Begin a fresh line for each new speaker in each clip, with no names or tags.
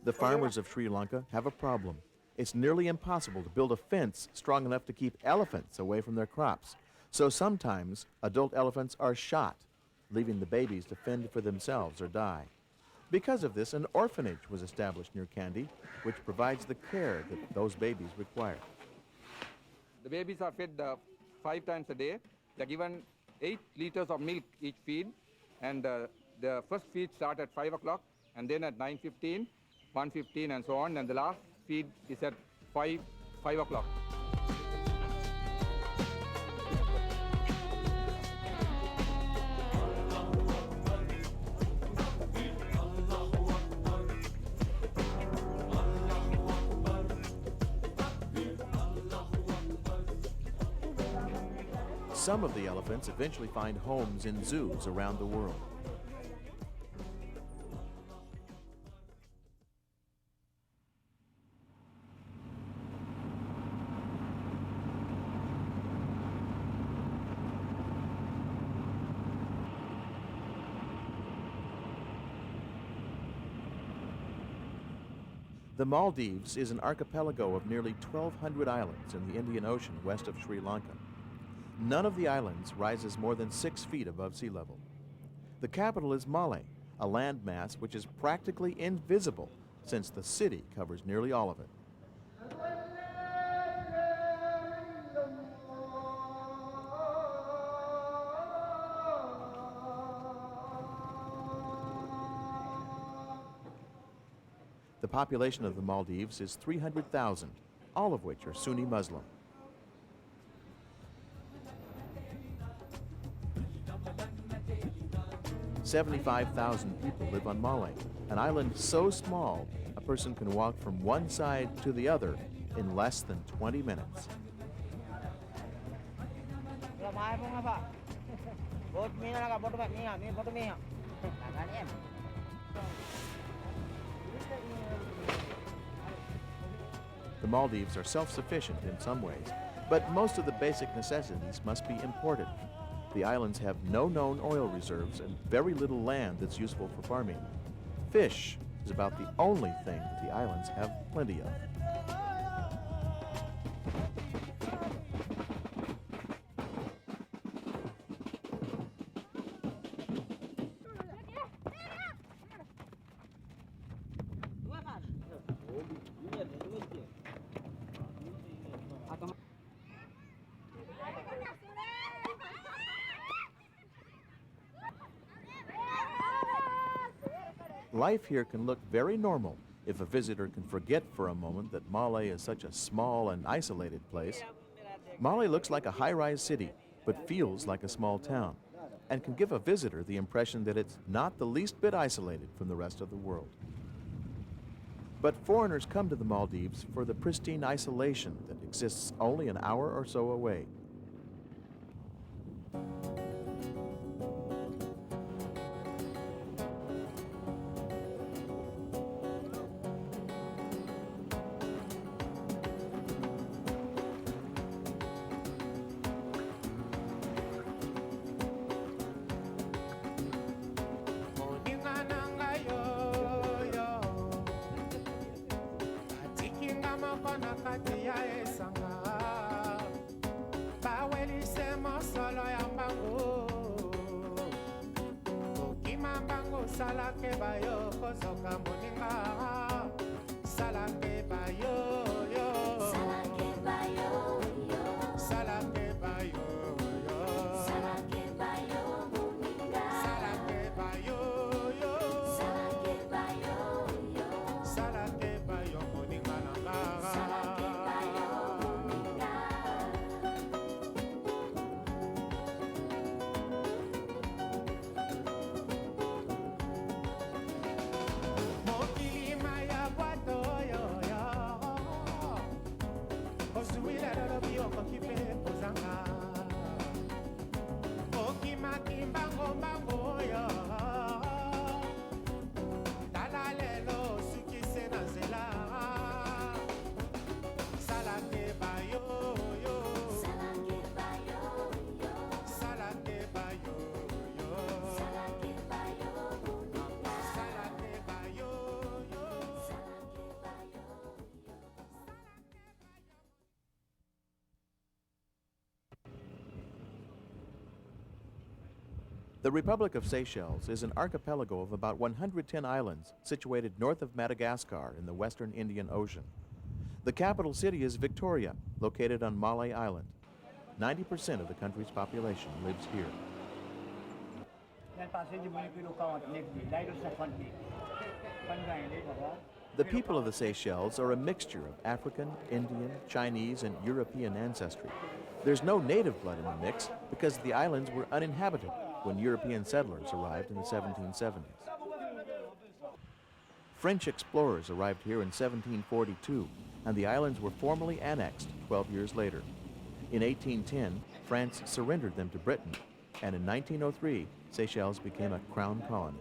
The farmers of Sri Lanka have a problem. It's nearly impossible to build a fence strong enough to keep elephants away from their crops. So sometimes adult elephants are shot, leaving the babies to fend for themselves or die. Because of this, an orphanage was established near Kandy, which provides the care that those babies require.
The babies are fed 5 times a day. They're given 8 liters of milk each feed, and the first feed starts at 5 o'clock, and then at 9:15, 1:15, and so on, and the last feed is at 5 o'clock.
Some of the elephants eventually find homes in zoos around the world. The Maldives is an archipelago of nearly 1,200 islands in the Indian Ocean west of Sri Lanka. None of the islands rises more than 6 feet above sea level. The capital is Male, a landmass which is practically invisible since the city covers nearly all of it. The population of the Maldives is 300,000, all of which are Sunni Muslim. "75,000 people live on Male, an island so small a person can walk from one side to the other in less than 20 minutes. The Maldives are self-sufficient in some ways, but most of the basic necessities must be imported. The islands have no known oil reserves and very little land that's useful for farming. Fish is about the only thing that the islands have plenty of. Life here can look very normal if a visitor can forget for a moment that Male is such a small and isolated place. Male looks like a high-rise city, but feels like a small town, and can give a visitor the impression that it's not the least bit isolated from the rest of the world. But foreigners come to the Maldives for the pristine isolation that exists only an hour or so away.
Salake bayo, kozoka moninga. Salake bayo, yo. Salake bayo, yo. Salake bayo, yo. Salake bayo, moninga. Salake bayo, yo. Salake bayo, yo. Salake bayo, moninga nanga. Salake bayo, moninga.
The Republic of Seychelles is an archipelago of about 110 islands situated north of Madagascar in the western Indian Ocean. The capital city is Victoria, located on Malé Island. 90% of the country's population lives here. The people of the Seychelles are a mixture of African, Indian, Chinese, and European ancestry. There's no native blood in the mix because the islands were uninhabited when European settlers arrived in the 1770s. French explorers arrived here in 1742, and the islands were formally annexed 12 years later. In 1810, France surrendered them to Britain, and in 1903, Seychelles became a crown colony.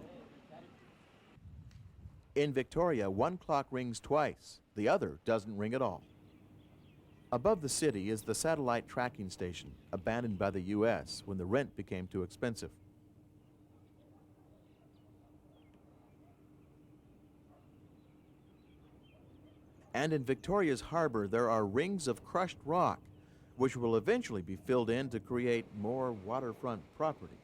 In Victoria, one clock rings twice, the other doesn't ring at all. Above the city is the satellite tracking station, abandoned by the U.S. when the rent became too expensive. And in Victoria's harbor, there are rings of crushed rock, which will eventually be filled in to create more waterfront property.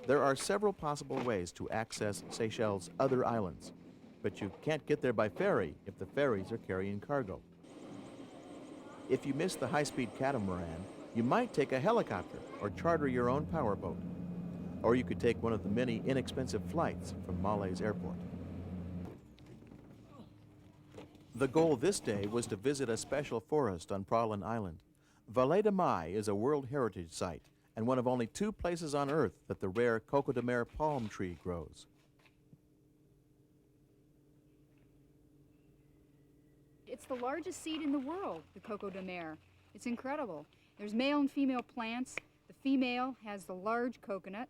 There are several possible ways to access Seychelles' other islands, but you can't get there by ferry if the ferries are carrying cargo. If you miss the high-speed catamaran, you might take a helicopter or charter your own powerboat. Or you could take one of the many inexpensive flights from Malé's airport. The goal this day was to visit a special forest on Praslin Island. Vallée de Mai is a World Heritage Site and one of only 2 places on Earth that the rare Coco de Mer palm tree grows.
It's the largest seed in the world, the Coco de Mer. It's incredible. There's male and female plants. The female has the large coconut,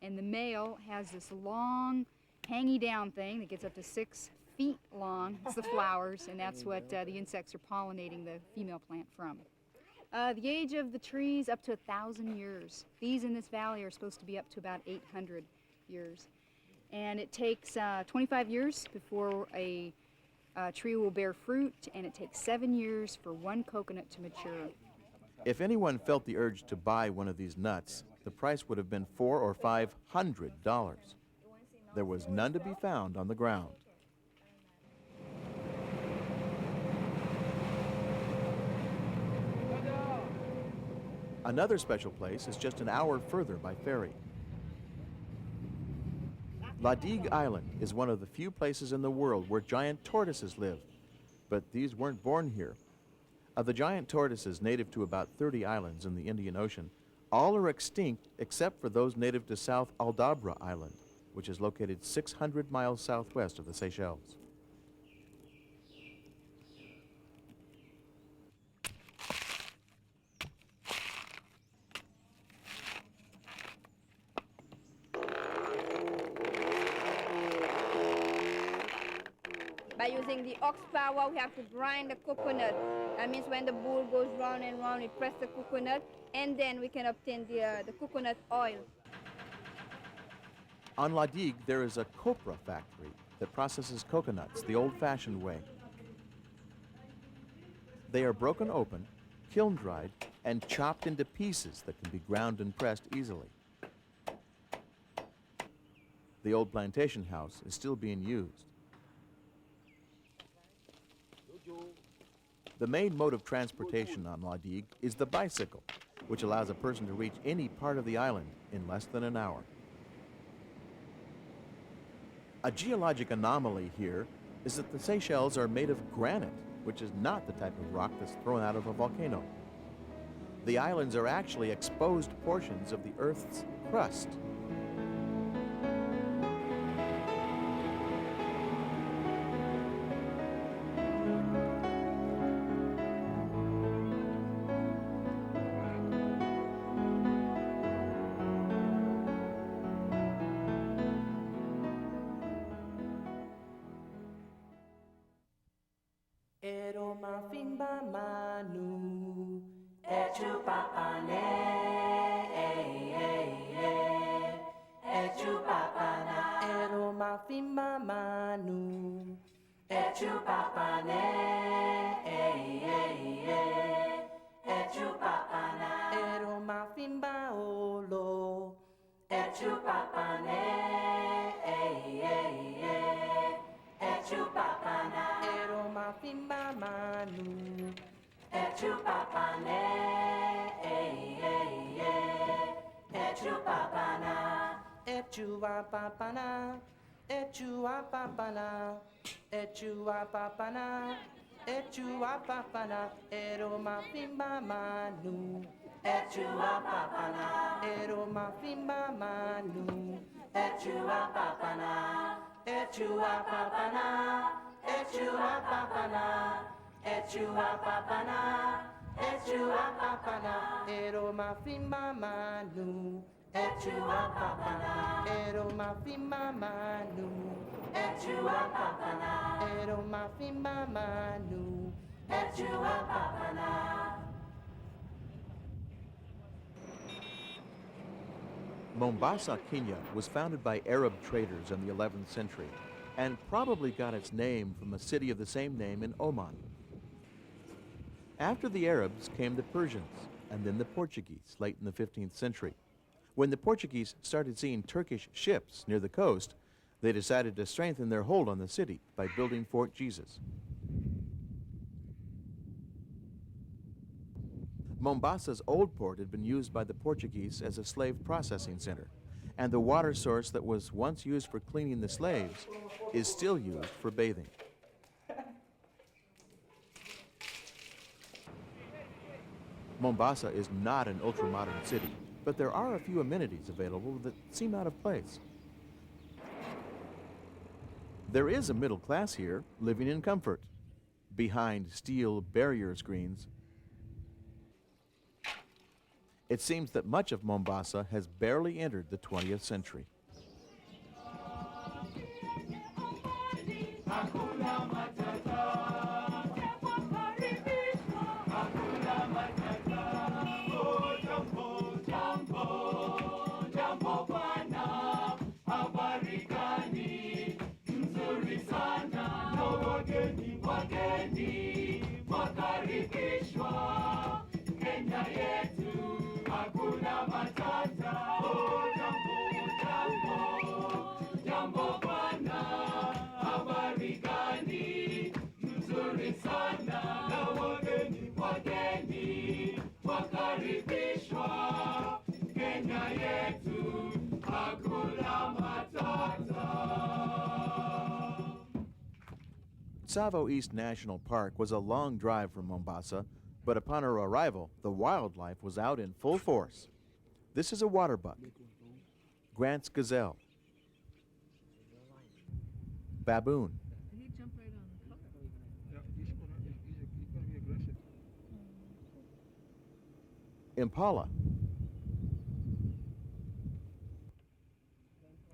and the male has this long, hangy down thing that gets up to 6 feet long. It's the flowers, and that's what the insects are pollinating the female plant from. The age of the trees up to 1,000 years. These in this valley are supposed to be up to about 800 years. And it takes 25 years before a tree will bear fruit, and it takes 7 years for one coconut to mature.
If anyone felt the urge to buy one of these nuts, the price would have been $400 or $500. There was none to be found on the ground. Another special place is just an hour further by ferry. La Digue Island is one of the few places in the world where giant tortoises live, but these weren't born here. Of the giant tortoises native to about 30 islands in the Indian Ocean, all are extinct except for those native to South Aldabra Island, which is located 600 miles southwest of the Seychelles.
By using the ox power, we have to grind the coconut. That means when the bowl goes round and round, we press the coconut, and then we can obtain the coconut oil.
On La Digue, there is a copra factory that processes coconuts the old-fashioned way. They are broken open, kiln-dried, and chopped into pieces that can be ground and pressed easily. The old plantation house is still being used. The main mode of transportation on La Digue is the bicycle, which allows a person to reach any part of the island in less than an hour. A geologic anomaly here is that the Seychelles are made of granite, which is not the type of rock that's thrown out of a volcano. The islands are actually exposed portions of the Earth's crust.
Ero mafin ba manu, echu papane, echu papana. Ero mafin ba manu, Echupapane, Echupapana, Ero mafimba olo. Echupapane, Echupapana, Ero mafimba manu. Echupapane, Echupapana, Echupapana, Echupapana, Echupapana, Echupapana, Ero mafimba manu. Echupapana, Ero mafimba manu. Echupapana, Echupapana, Echupapana, Echupapana, Echupapana, Ero mafimba manu. Echupapana, Ero mafimba manu. Echupapana, Ero mafimba manu. Echupapana.
Mombasa, Kenya was founded by Arab traders in the 11th century and probably got its name from a city of the same name in Oman. After the Arabs came the Persians and then the Portuguese late in the 15th century. When the Portuguese started seeing Turkish ships near the coast, they decided to strengthen their hold on the city by building Fort Jesus. Mombasa's old port had been used by the Portuguese as a slave processing center, and the water source that was once used for cleaning the slaves is still used for bathing. Mombasa is not an ultra-modern city, but there are a few amenities available that seem out of place. There is a middle class here, living in comfort, behind steel barrier screens. It seems that much of Mombasa has barely entered the 20th century. Tsavo East National Park was a long drive from Mombasa, but upon our arrival, the wildlife was out in full force. This is a water buck, Grant's gazelle, baboon,
He jumped right on the color.
Yeah, he's gonna be aggressive.
impala,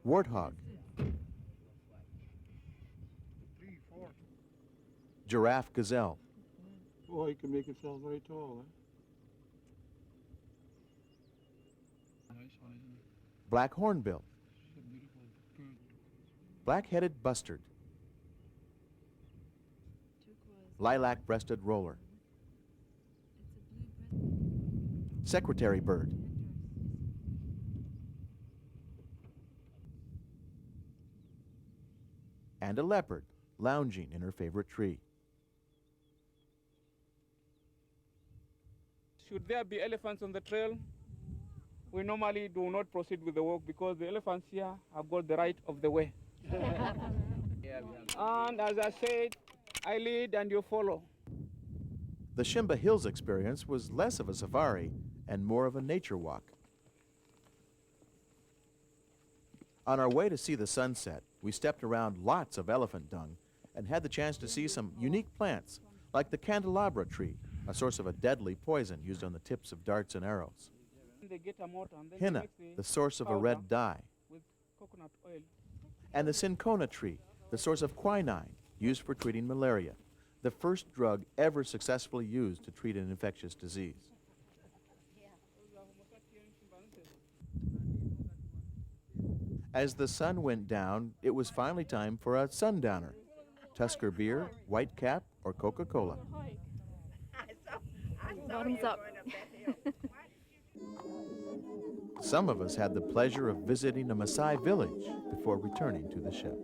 warthog,
3, 4.
giraffe gazelle,
Oh, he can make himself very tall, eh? Nice one, isn't it?
black hornbill,
It's a beautiful bird.
black-headed bustard,
Turquoise.
lilac-breasted roller,
It's a blue breast.
secretary bird, and a leopard lounging in her favorite tree.
Should there be elephants on the trail, we normally do not proceed with the walk because the elephants here have got the right of the way. And as I said, I lead and you follow.
The Shimba Hills experience was less of a safari and more of a nature walk. On our way to see the sunset, we stepped around lots of elephant dung and had the chance to see some unique plants, like the candelabra tree, a source of a deadly poison used on the tips of darts and arrows.
They get a mortar and then they
Henna,
mix
the source of a
powder
red dye.
with coconut oil.
And the cinchona tree, the source of quinine, used for treating malaria, the first drug ever successfully used to treat an infectious disease. As the sun went down, it was finally time for a sundowner, Tusker beer, White Cap, or Coca-Cola.
Bottoms up.
Some of us had the pleasure of visiting a Maasai village before returning to the ship.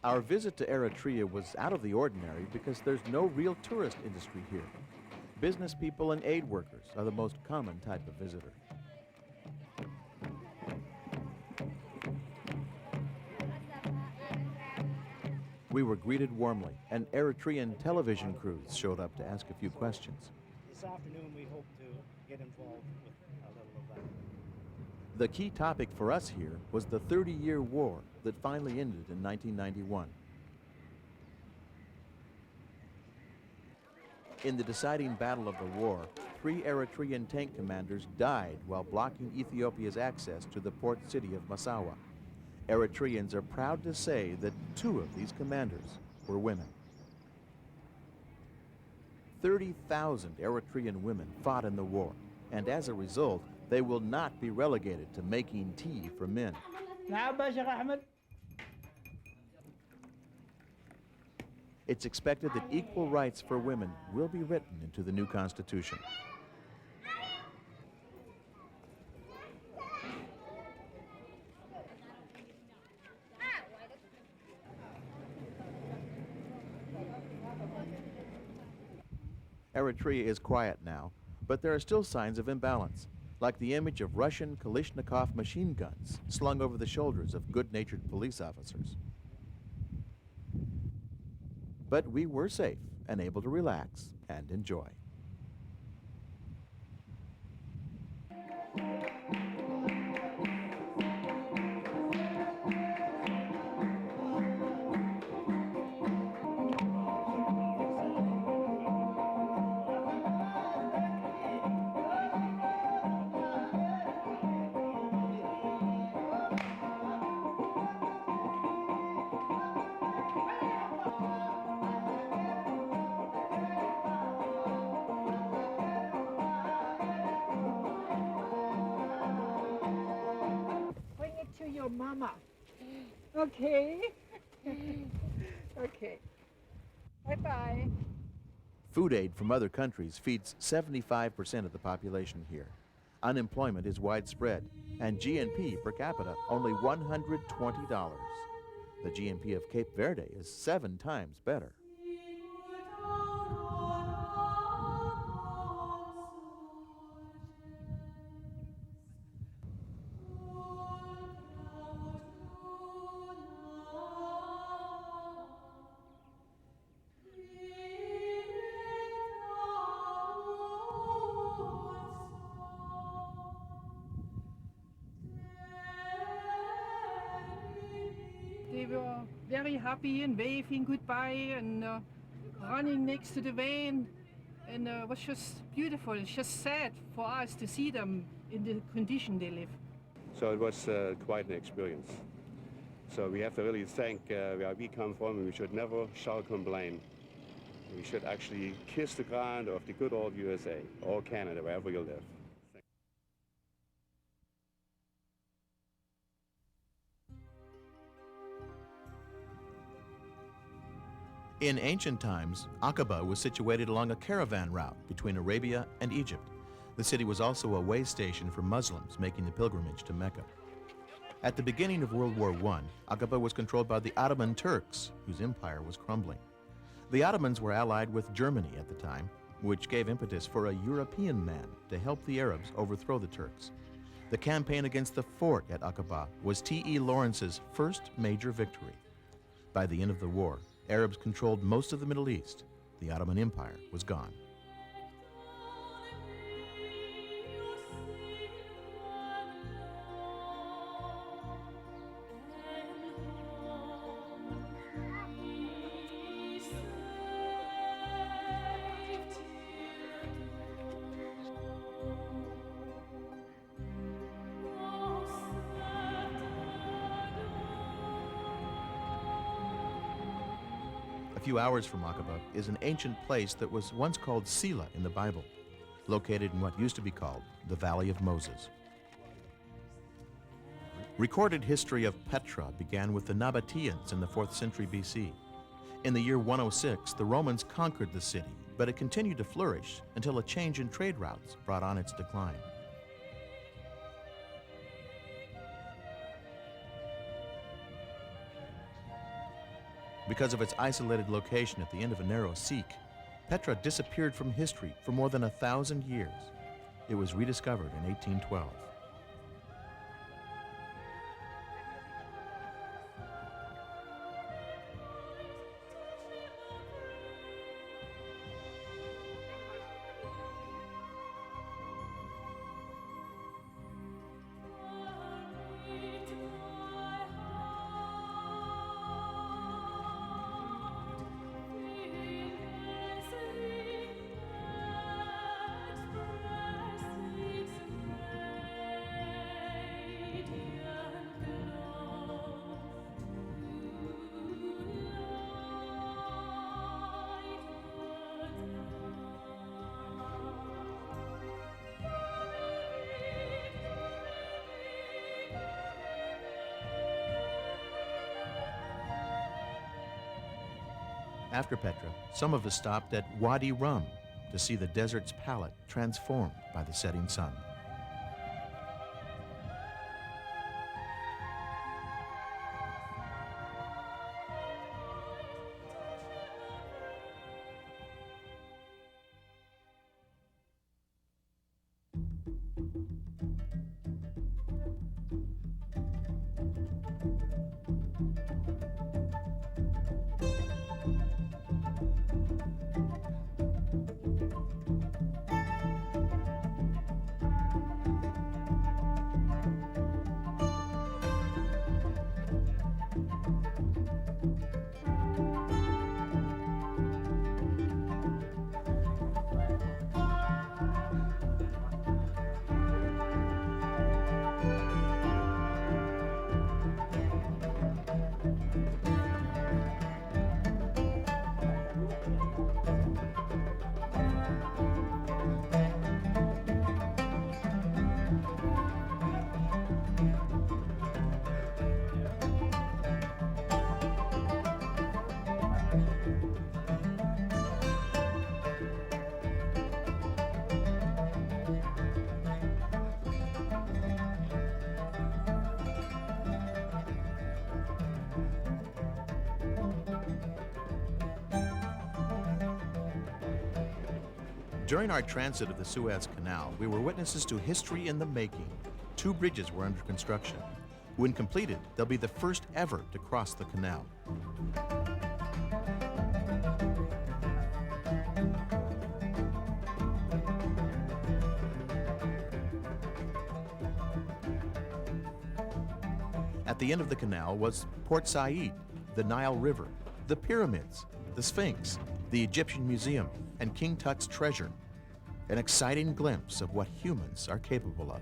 Our visit to Eritrea was out of the ordinary because there's no real tourist industry here. Business people and aid workers are the most common type of visitor. We were greeted warmly, and Eritrean television crews showed up to ask a few questions.
This afternoon we hope to get involved with a little of that.
The key topic for us here was the 30-year war that finally ended in 1991. In the deciding battle of the war, 3 Eritrean tank commanders died while blocking Ethiopia's access to the port city of Massawa. Eritreans are proud to say that 2 of these commanders were women. 30,000 Eritrean women fought in the war, and as a result, they will not be relegated to making tea for men. It's expected that equal rights for women will be written into the new constitution. Eritrea is quiet now, but there are still signs of imbalance, like the image of Russian Kalashnikov machine guns slung over the shoulders of good-natured police officers. But we were safe and able to relax and enjoy.
Bring it to your mama. Okay. Okay. Bye-bye.
Food aid from other countries feeds 75% of the population here. Unemployment is widespread, and GNP per capita only $120. The GNP of Cape Verde is 7 times better.
They were very happy and waving goodbye and running next to the van. And it was just beautiful. It's just sad for us to see them in the condition they live.
So it was quite an experience. So we have to really thank where we come from, and we should never shall complain. We should actually kiss the ground of the good old USA or Canada, wherever you live.
In ancient times, Aqaba was situated along a caravan route between Arabia and Egypt. The city was also a way station for Muslims making the pilgrimage to Mecca. At the beginning of World War I, Aqaba was controlled by the Ottoman Turks, whose empire was crumbling. The Ottomans were allied with Germany at the time, which gave impetus for a European man to help the Arabs overthrow the Turks. The campaign against the fort at Aqaba was T.E. Lawrence's first major victory. By the end of the war, Arabs controlled most of the Middle East. The Ottoman Empire was gone. A few hours from Aqaba is an ancient place that was once called Sila in the Bible, located in what used to be called the Valley of Moses. Recorded history of Petra began with the Nabateans in the 4th century BC. In the year 106, the Romans conquered the city, but it continued to flourish until a change in trade routes brought on its decline. Because of its isolated location at the end of a narrow Siq, Petra disappeared from history for more than 1,000 years. It was rediscovered in 1812. After Petra, some of us stopped at Wadi Rum to see the desert's palette transformed by the setting sun. During our transit of the Suez Canal, we were witnesses to history in the making. 2 bridges were under construction. When completed, they'll be the first ever to cross the canal. At the end of the canal was Port Said, the Nile River, the pyramids, the Sphinx, the Egyptian Museum, and King Tut's treasure. An exciting glimpse of what humans are capable of.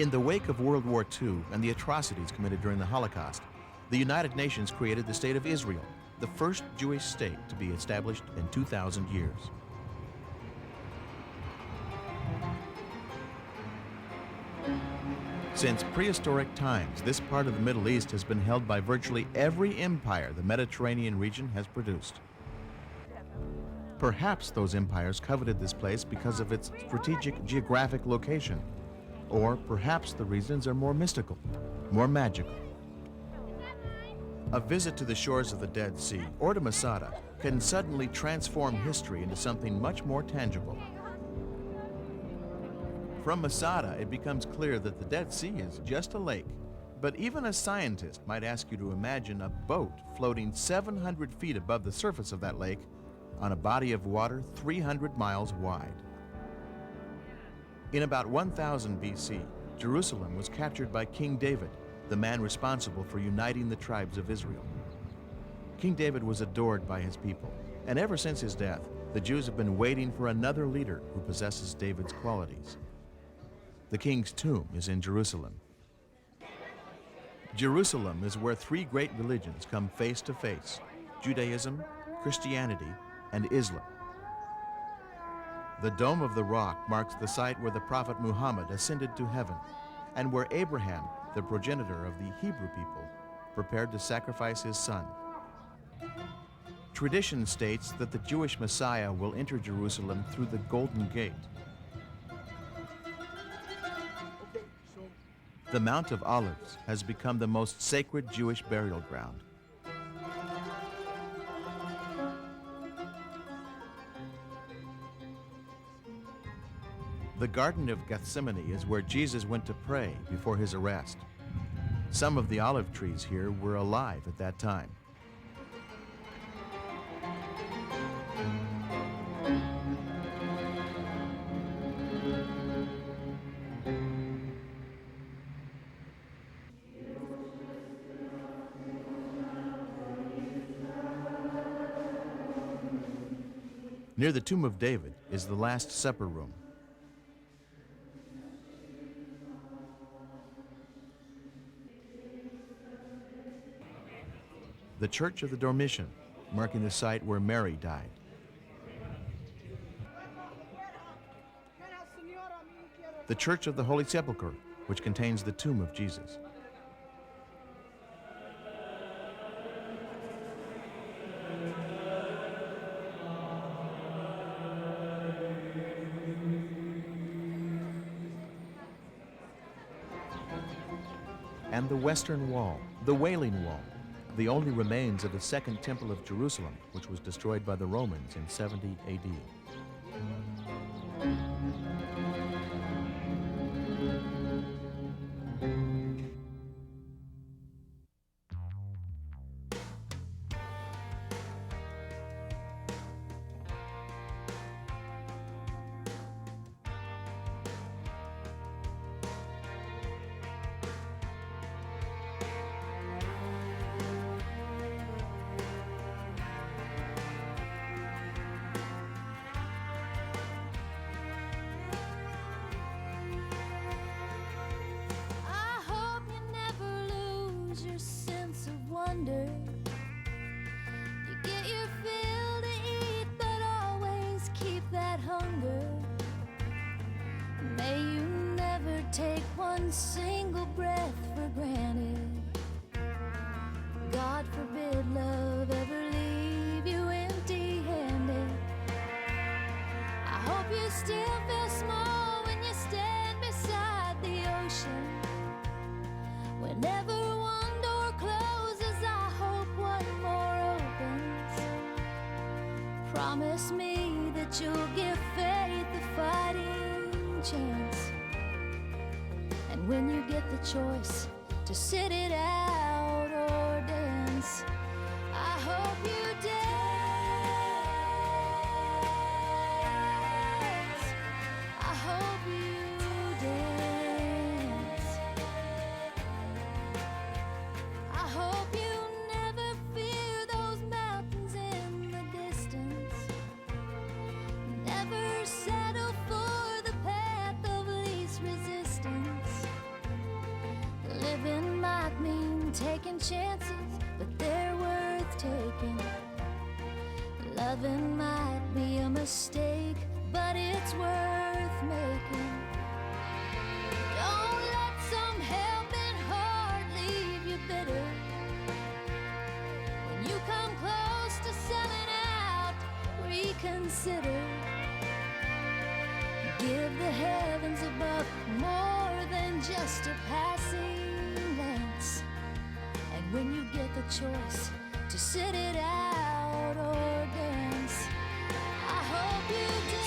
In the wake of World War II and the atrocities committed during the Holocaust, the United Nations created the State of Israel, the first Jewish state to be established in 2,000 years. Since prehistoric times, this part of the Middle East has been held by virtually every empire the Mediterranean region has produced. Perhaps those empires coveted this place because of its strategic geographic location, or perhaps the reasons are more mystical, more magical. A visit to the shores of the Dead Sea or to Masada can suddenly transform history into something much more tangible. From Masada, it becomes clear that the Dead Sea is just a lake, but even a scientist might ask you to imagine a boat floating 700 feet above the surface of that lake on a body of water 300 miles wide. In about 1000 BC, Jerusalem was captured by King David, the man responsible for uniting the tribes of Israel. King David was adored by his people, and ever since his death, the Jews have been waiting for another leader who possesses David's qualities. The king's tomb is in Jerusalem. Jerusalem is where three great religions come face to face: Judaism, Christianity, and Islam. The Dome of the Rock marks the site where the Prophet Muhammad ascended to heaven, and where Abraham, the progenitor of the Hebrew people, prepared to sacrifice his son. Tradition states that the Jewish Messiah will enter Jerusalem through the Golden Gate. The Mount of Olives has become the most sacred Jewish burial ground. The Garden of Gethsemane is where Jesus went to pray before his arrest. Some of the olive trees here were alive at that time. Near the tomb of David is the Last Supper room. The Church of the Dormition, marking the site where Mary died. The Church of the Holy Sepulchre, which contains the tomb of Jesus. And the Western Wall, the Wailing Wall, the only remains of the Second Temple of Jerusalem, which was destroyed by the Romans in 70 AD.
You get your fill to eat, but always keep that hunger. May you never take one single breath for granted. God forbid love ever leave you empty-handed. I hope you still feel small when you stand beside the ocean. Whenever one door closes, I hope one more opens. Promise me that you'll give faith a fighting chance. And when you get the choice to sit it out or dance, I hope you dance. I hope you dance. I hope you never fear those mountains in the distance. Never settle for the path of least resistance. chances, but they're worth taking. Loving might be a mistake, but it's worth making. Don't let some helping heart leave you bitter. When you come close to selling out, reconsider. Give the heavens above more than just a passing glance. And when you get the choice to sit it out or dance, I hope you do.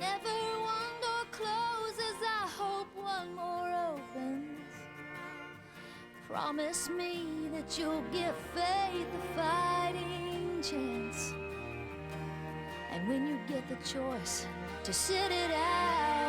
Whenever one door closes, I hope one more opens. Promise me that you'll give faith a fighting chance. And when you get the choice to sit it out